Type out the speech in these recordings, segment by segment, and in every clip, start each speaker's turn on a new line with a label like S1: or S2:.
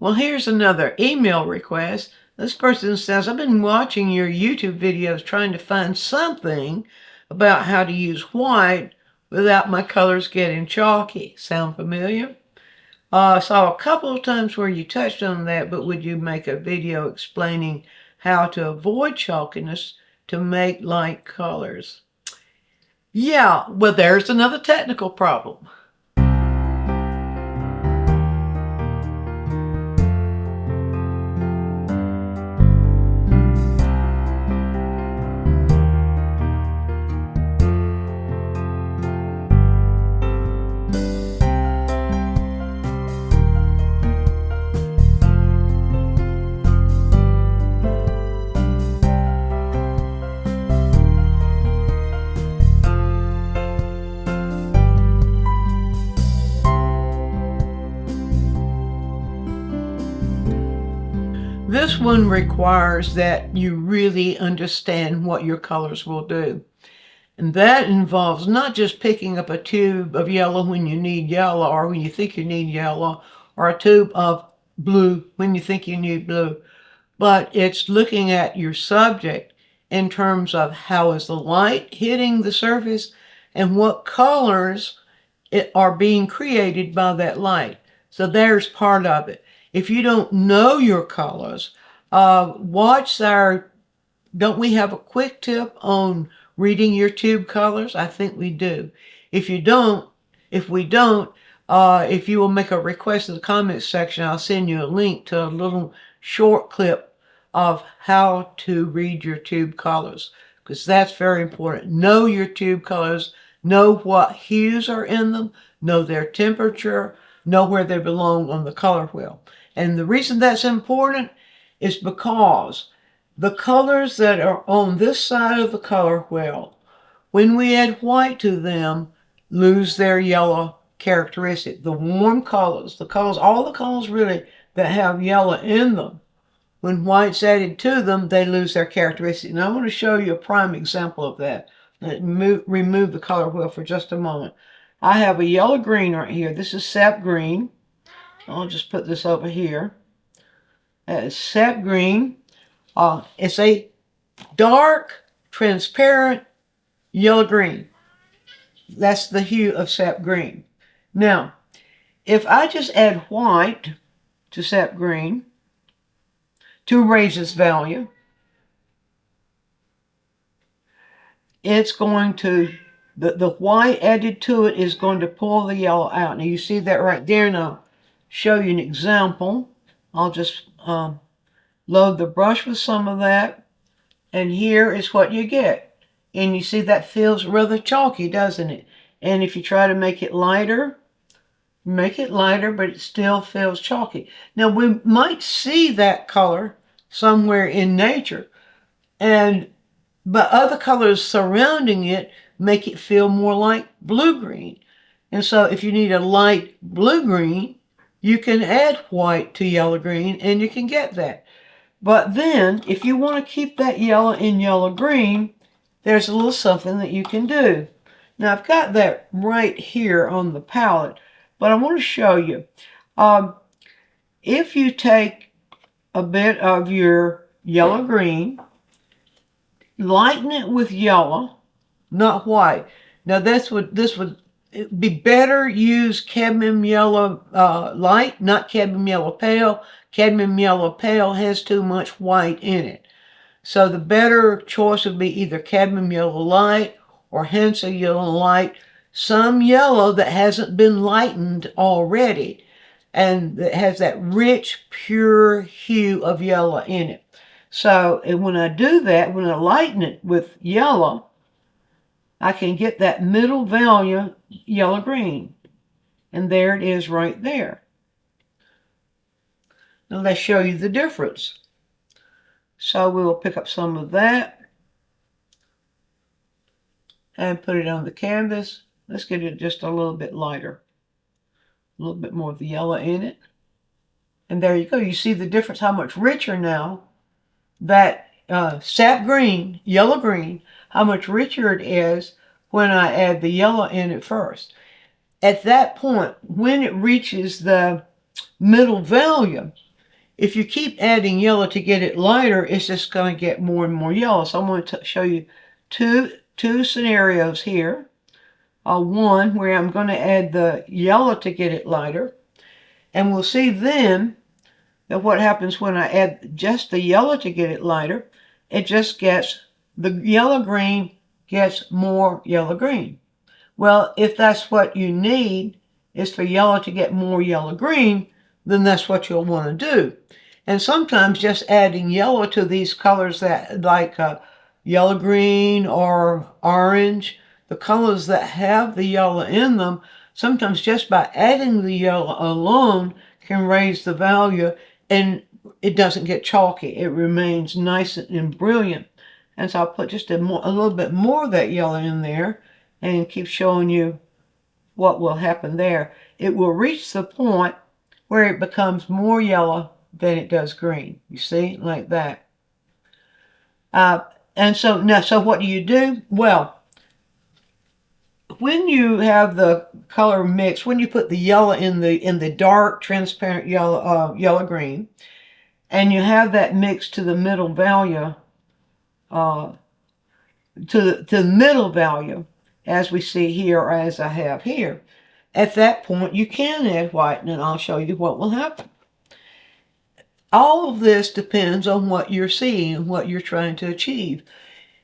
S1: Well, here's another email request. This person says, I've been watching your YouTube videos trying to find something about how to use white without my colors getting chalky. Sound familiar? I saw a couple of times where you touched on that, but would you make a video explaining how to avoid chalkiness to make light colors? Yeah, well, there's another technical problem. This one requires that you really understand what your colors will do. And that involves not just picking up a tube of yellow when you need yellow or when you think you need yellow, or a tube of blue when you think you need blue, but it's looking at your subject in terms of how is the light hitting the surface and what colors are being created by that light. So there's part of it. If you don't know your colors, watch don't we have a quick tip on reading your tube colors? I think we do. If we don't, if you will make a request in the comments section, I'll send you a link to a little short clip of how to read your tube colors, because that's very important. Know your tube colors, know what hues are in them, know their temperature, know where they belong on the color wheel. And the reason that's important is because the colors that are on this side of the color wheel, when we add white to them, lose their yellow characteristic. The warm colors, all the colors really that have yellow in them, when white's added to them, they lose their characteristic. Now I want to show you a prime example of that. Remove the color wheel for just a moment. I have a yellow-green right here. This is sap green. I'll just put this over here. That is sap green. It's a dark, transparent yellow-green. That's the hue of sap green. Now, if I just add white to sap green to raise its value, it's going to, the white added to it is going to pull the yellow out. Now you see that right there. Now, show you an example. I'll just load the brush with some of that, and here is what you get. And you see that feels rather chalky, doesn't it? And if you try to make it lighter, but it still feels chalky. Now we might see that color somewhere in nature, but other colors surrounding it make it feel more like blue-green. And so if you need a light blue-green, you can add white to yellow-green and you can get that. But then, if you want to keep that yellow in yellow-green, there's a little something that you can do. Now, I've got that right here on the palette, but I want to show you. If you take a bit of your yellow-green, lighten it with yellow, not white. Now, this would be better use cadmium yellow light, not cadmium yellow pale. Cadmium yellow pale has too much white in it. So the better choice would be either cadmium yellow light or Hansa yellow light, some yellow that hasn't been lightened already and that has that rich, pure hue of yellow in it. So when I do that, when I lighten it with yellow, I can get that middle value yellow-green. And there it is right there. Now let's show you the difference. So we will pick up some of that and put it on the canvas. Let's get it just a little bit lighter. A little bit more of the yellow in it. And there you go. You see the difference, how much richer now that sap green, yellow-green, how much richer it is when I add the yellow in it first. At that point, when it reaches the middle value, If you keep adding yellow to get it lighter, it's just going to get more and more yellow. So I'm going to show you two scenarios here. One where I'm going to add the yellow to get it lighter. And we'll see then that what happens when I add just the yellow to get it lighter, it just gets, the yellow-green gets more yellow-green. Well, if that's what you need, is for yellow to get more yellow-green, then that's what you'll want to do. And sometimes just adding yellow to these colors that like yellow-green or orange, the colors that have the yellow in them, sometimes just by adding the yellow alone can raise the value, and it doesn't get chalky. It remains nice and brilliant. And so I'll put just a little bit more of that yellow in there and keep showing you what will happen there. It will reach the point where it becomes more yellow than it does green. You see, like that. And so now, so what do? Well, when you have the color mix, when you put the yellow in the dark, transparent yellow green, and you have that mixed to the middle value, to the middle value, as we see here or as I have here, at that point you can add white, and I'll show you what will happen. All of this depends on what you're seeing and what you're trying to achieve.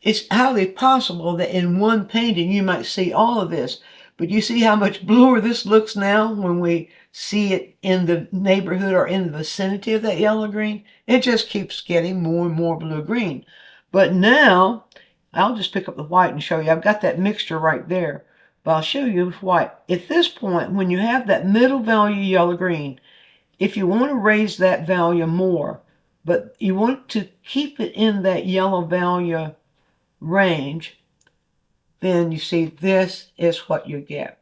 S1: It's highly possible that in one painting you might see all of this, but you see how much bluer this looks now when we see it in the neighborhood or in the vicinity of that yellow-green? It just keeps getting more and more blue-green. But now, I'll just pick up the white and show you. I've got that mixture right there, but I'll show you white. At this point, when you have that middle value yellow-green, if you want to raise that value more, but you want to keep it in that yellow value range, then you see this is what you get.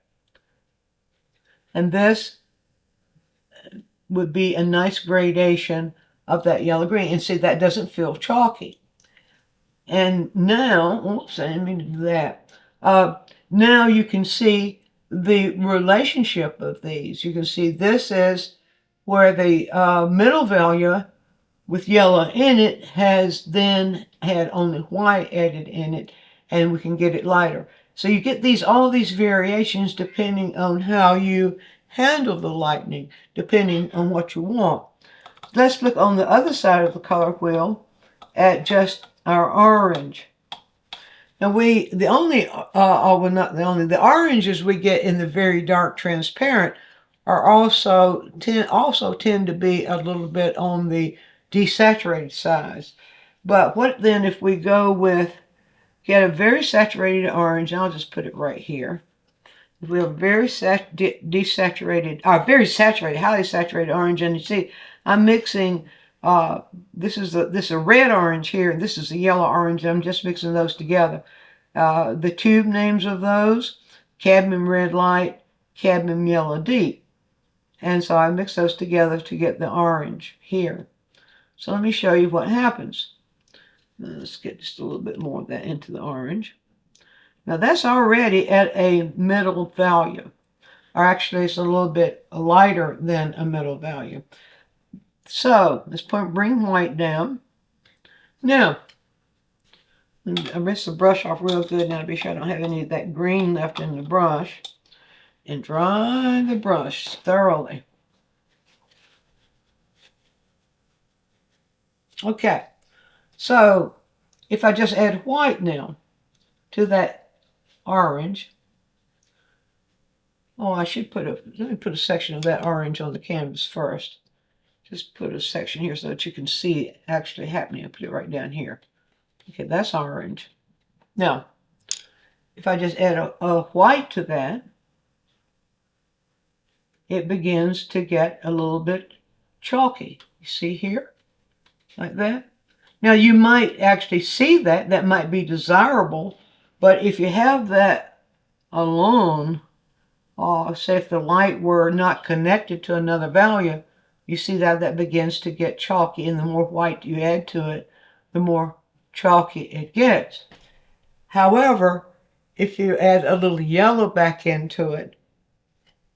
S1: And this would be a nice gradation of that yellow-green. And see, that doesn't feel chalky. And now, oops, I didn't mean to do that. Now you can see the relationship of these. You can see this is where the middle value with yellow in it has then had only white added in it, and we can get it lighter. So you get all these variations depending on how you handle the lightning, depending on what you want. Let's look on the other side of the color wheel at just our orange. Now the oranges we get in the very dark transparent are also tend to be a little bit on the desaturated size. But what then if we go with, get a very saturated orange, and I'll just put it right here. If we have a very desaturated, very saturated, highly saturated orange, and you see I'm mixing, this is a red orange here, and this is a yellow orange, I'm just mixing those together. The tube names of those, cadmium red light, cadmium yellow deep. And so I mix those together to get the orange here. So let me show you what happens. Let's get just a little bit more of that into the orange. Now that's already at a middle value. Or actually it's a little bit lighter than a middle value. So let's bring white down. Now, I rinse the brush off real good now to be sure I don't have any of that green left in the brush. And dry the brush thoroughly. Okay, so if I just add white now to that orange, I should let me put a section of that orange on the canvas first. Just put a section here so that you can see it actually happening. I'll put it right down here. Okay, that's orange. Now, if I just add a white to that, it begins to get a little bit chalky. You see here? Like that. Now you might actually see that might be desirable, but if you have that alone, say if the light were not connected to another value, you see that begins to get chalky, and the more white you add to it, the more chalky it gets. However, if you add a little yellow back into it,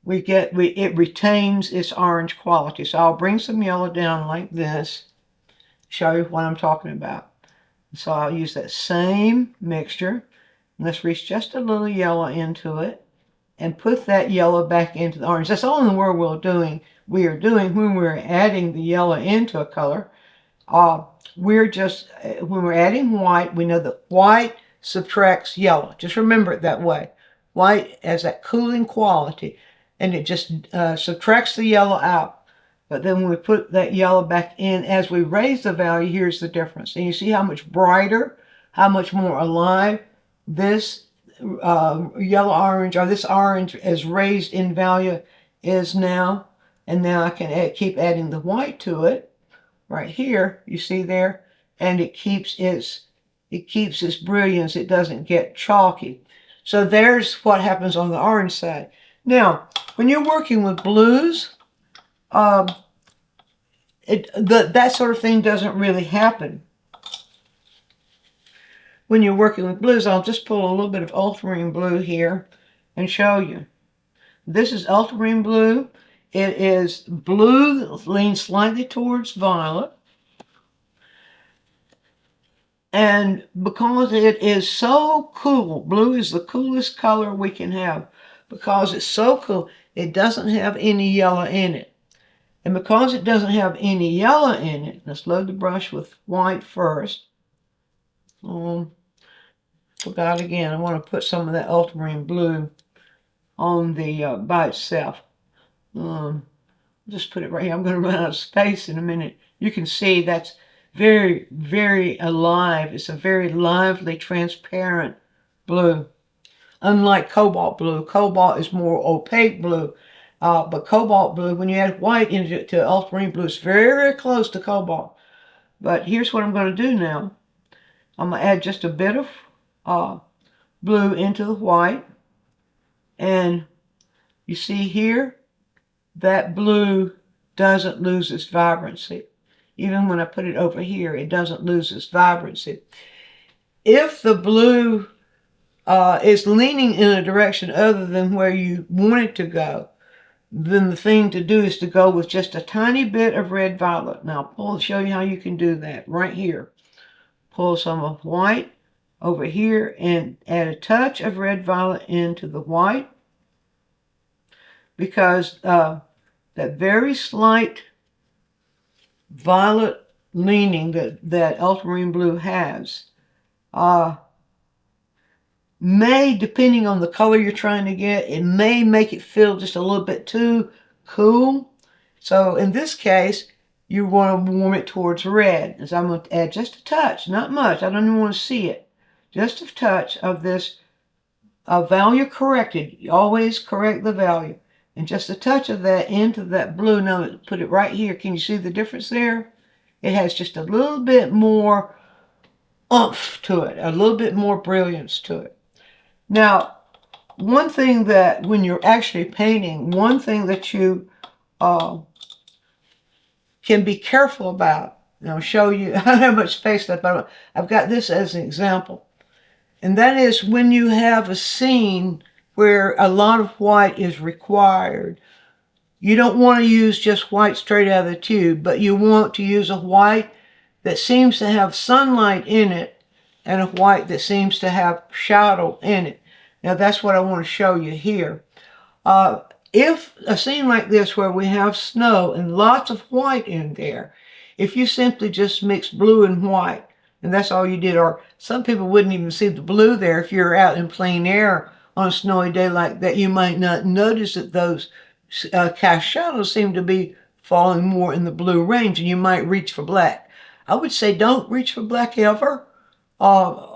S1: it retains its orange quality. So I'll bring some yellow down like this, show you what I'm talking about. So I'll use that same mixture. Let's reach just a little yellow into it and put that yellow back into the orange. That's all in the world we are doing when we're adding the yellow into a color. We're just, when we're adding white, we know that white subtracts yellow. Just remember it that way. White has that cooling quality, and it just subtracts the yellow out. But then when we put that yellow back in, as we raise the value, here's the difference. And you see how much brighter, how much more alive this yellow-orange, or this orange as raised in value is now. And now I can keep adding the white to it. Right here, you see there, and it keeps its brilliance. It doesn't get chalky. So there's what happens on the orange side. Now, when you're working with blues, that sort of thing doesn't really happen. When you're working with blues, I'll just pull a little bit of ultramarine blue here and show you. This is ultramarine blue. It is blue that leans slightly towards violet. And because it is so cool, blue is the coolest color we can have. Because it's so cool, it doesn't have any yellow in it. And because it doesn't have any yellow in it, let's load the brush with white first. Forgot again, I want to put some of that ultramarine blue on the by itself. Just put it right here. I'm going to run out of space in a minute. You can see that's very, very alive. It's a very lively, transparent blue. Unlike cobalt blue. Cobalt is more opaque blue. But cobalt blue, when you add white into ultramarine blue, it's very, very close to cobalt. But here's what I'm going to do now. I'm going to add just a bit of blue into the white. And you see here, that blue doesn't lose its vibrancy. Even when I put it over here, it doesn't lose its vibrancy. If the blue is leaning in a direction other than where you want it to go, then the thing to do is to go with just a tiny bit of red violet. Now, I'll show you how you can do that right here. Pull some of white over here and add a touch of red violet into the white, because that very slight violet leaning that ultramarine blue has may, depending on the color you're trying to get, it may make it feel just a little bit too cool. So in this case, you want to warm it towards red. And so I'm going to add just a touch, not much. I don't even want to see it. Just a touch of this value corrected. You always correct the value. And just a touch of that into that blue. Now put it right here. Can you see the difference there? It has just a little bit more oomph to it, a little bit more brilliance to it. Now, one thing that when you're actually painting, one thing that you can be careful about, and I'll show you, I don't have much space left, but I've got this as an example. And that is when you have a scene where a lot of white is required. You don't want to use just white straight out of the tube, but you want to use a white that seems to have sunlight in it and a white that seems to have shadow in it. Now that's what I want to show you here. If a scene like this where we have snow and lots of white in there, if you simply just mix blue and white, and that's all you did, or some people wouldn't even see the blue there if you're out in plain air on a snowy day like that, you might not notice that those cast shadows seem to be falling more in the blue range, and you might reach for black. I would say don't reach for black ever, well,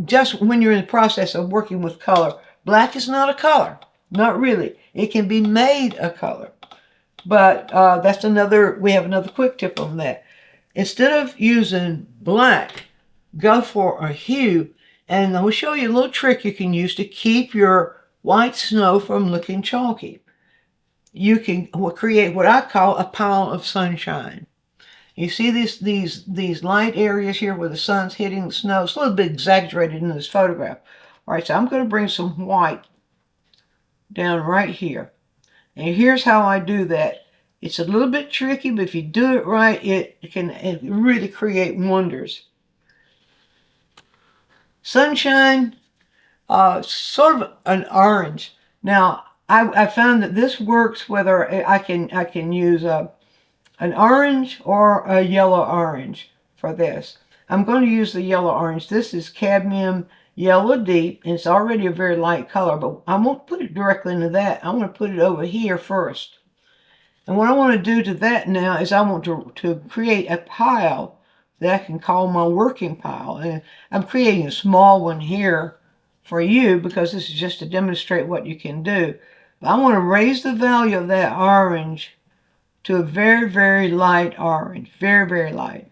S1: just when you're in the process of working with color. Black is not a color, not really. It can be made a color, but that's we have another quick tip on that. Instead of using black, go for a hue. And I'll show you a little trick you can use to keep your white snow from looking chalky. You can create what I call a pile of sunshine. You see these light areas here where the sun's hitting the snow. It's a little bit exaggerated in this photograph. All right, so I'm going to bring some white down right here. And here's how I do that. It's a little bit tricky, but if you do it right, it can really create wonders. Sunshine, sort of an orange. Now, I found that this works whether I can use an orange or a yellow orange for this. I'm going to use the yellow orange. This is cadmium yellow deep, and it's already a very light color, but I won't put it directly into that. I want to put it over here first. And what I want to do to that now is I want to create a pile that I can call my working pile. And I'm creating a small one here for you because this is just to demonstrate what you can do. But I want to raise the value of that orange to a very, very light orange. Very, very light.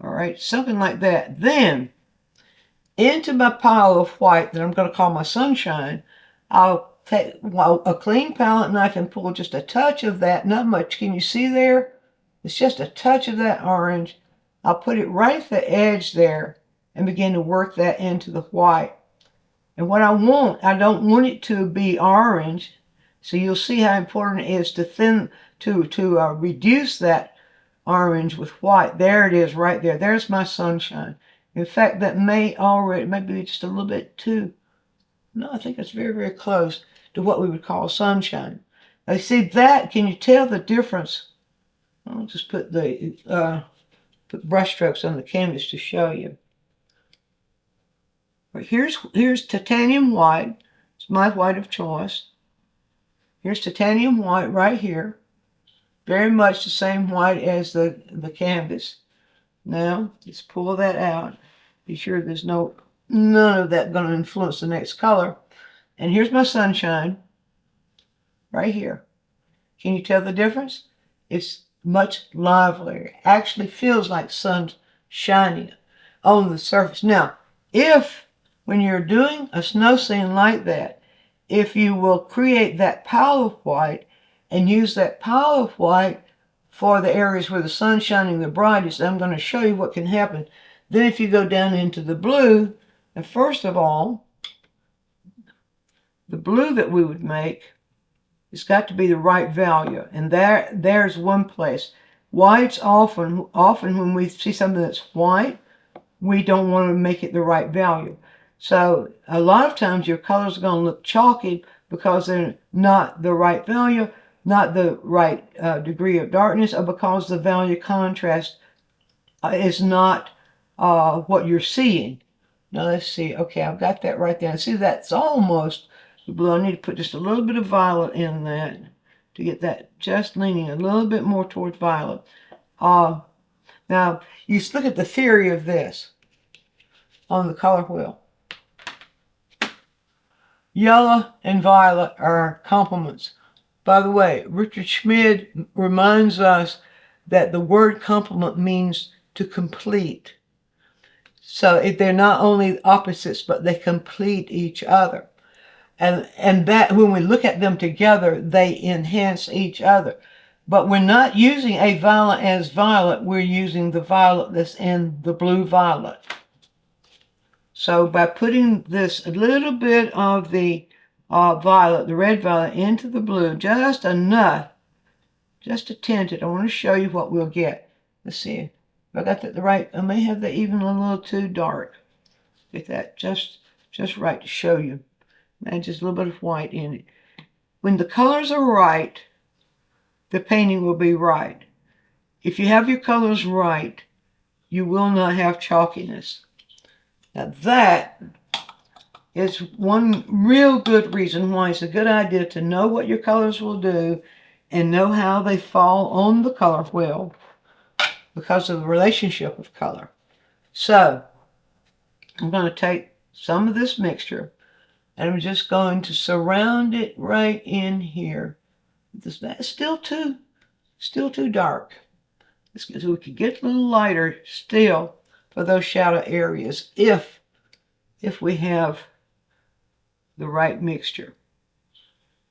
S1: All right, something like that. Then, into my pile of white that I'm going to call my sunshine, I'll take a clean palette knife and pull just a touch of that. Not much. Can you see there? It's just a touch of that orange. I'll put it right at the edge there and begin to work that into the white. And what I don't want it to be orange. So you'll see how important it is to reduce that orange with white. There it is right there. There's my sunshine. In fact, that may be just a little bit too. No, I think it's very, very close to what we would call sunshine. Now, see that? Can you tell the difference? I'll just put put brush strokes on the canvas to show you. But here's titanium white. It's my white of choice. Here's titanium white right here. Very much the same white as the canvas. Now, let's pull that out. Be sure there's none of that going to influence the next color. And here's my sunshine right here. Can you tell the difference? It's much livelier. It actually feels like sun shining on the surface. Now, when you're doing a snow scene like that, if you will create that pile of white and use that pile of white for the areas where the sun's shining the brightest, I'm going to show you what can happen. Then if you go down into the blue, and first of all, the blue that we would make, it's got to be the right value. And there's one place. White's often when we see something that's white, we don't want to make it the right value. So a lot of times your colors are going to look chalky because they're not the right value, not the right degree of darkness, or because the value contrast is not what you're seeing. Now let's see. Okay, I've got that right there. See, that's almost the blue. I need to put just a little bit of violet in that to get that just leaning a little bit more towards violet. Now, you look at the theory of this on the color wheel. Yellow and violet are complements. By the way, Richard Schmid reminds us that the word complement means to complete. So they're not only opposites, but they complete each other. And that when we look at them together, they enhance each other. But we're not using a violet as violet. We're using the violet that's in the blue violet. So by putting this a little bit of the violet, the red violet, into the blue, just enough, just to tint it, I want to show you what we'll get. Let's see if I got that right. I may have that even a little too dark. Get that just right to show you. And just a little bit of white in it. When the colors are right, the painting will be right. If you have your colors right, you will not have chalkiness. Now that is one real good reason why it's a good idea to know what your colors will do and know how they fall on the color wheel because of the relationship of color. So I'm going to take some of this mixture and I'm just going to surround it right in here. That's still too dark. So we could get a little lighter still for those shadow areas if we have the right mixture.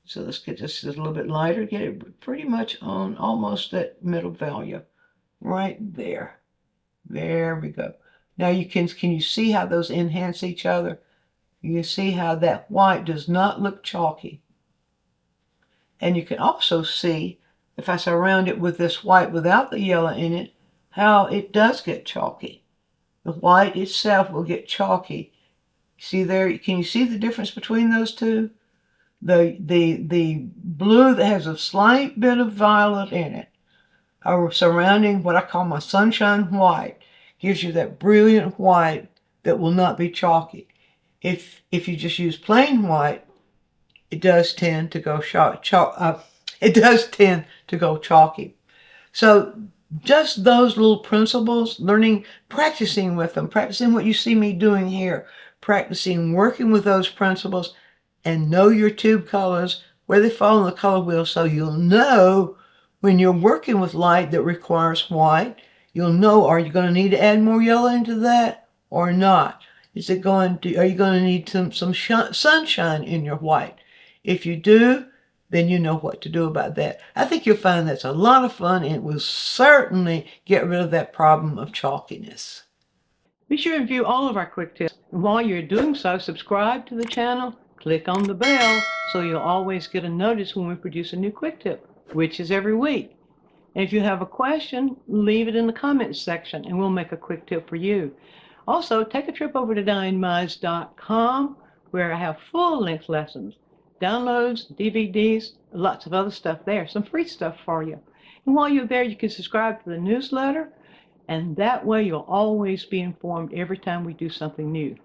S1: So let's get this a little bit lighter, get it pretty much on almost that middle value. Right there. There we go. Now can you see how those enhance each other? You see how that white does not look chalky. And you can also see, if I surround it with this white without the yellow in it, how it does get chalky. The white itself will get chalky. See there, can you see the difference between those two? The blue that has a slight bit of violet in it, surrounding what I call my sunshine white, gives you that brilliant white that will not be chalky. If you just use plain white, it does tend to go chalky. So just those little principles, learning, practicing with them, practicing what you see me doing here, practicing working with those principles, and know your tube colors, where they fall on the color wheel, so you'll know when you're working with light that requires white. You'll know, are you going to need to add more yellow into that or not? Are you going to need some sunshine in your white? If you do, then you know what to do about that. I think you'll find that's a lot of fun, and it will certainly get rid of that problem of chalkiness. Be sure and view all of our quick tips. And while you're doing so, subscribe to the channel, click on the bell, so you'll always get a notice when we produce a new quick tip, which is every week. And if you have a question, leave it in the comments section, and we'll make a quick tip for you. Also, take a trip over to DyingMinds.com, where I have full-length lessons, downloads, DVDs, lots of other stuff there, some free stuff for you. And while you're there, you can subscribe to the newsletter, and that way you'll always be informed every time we do something new.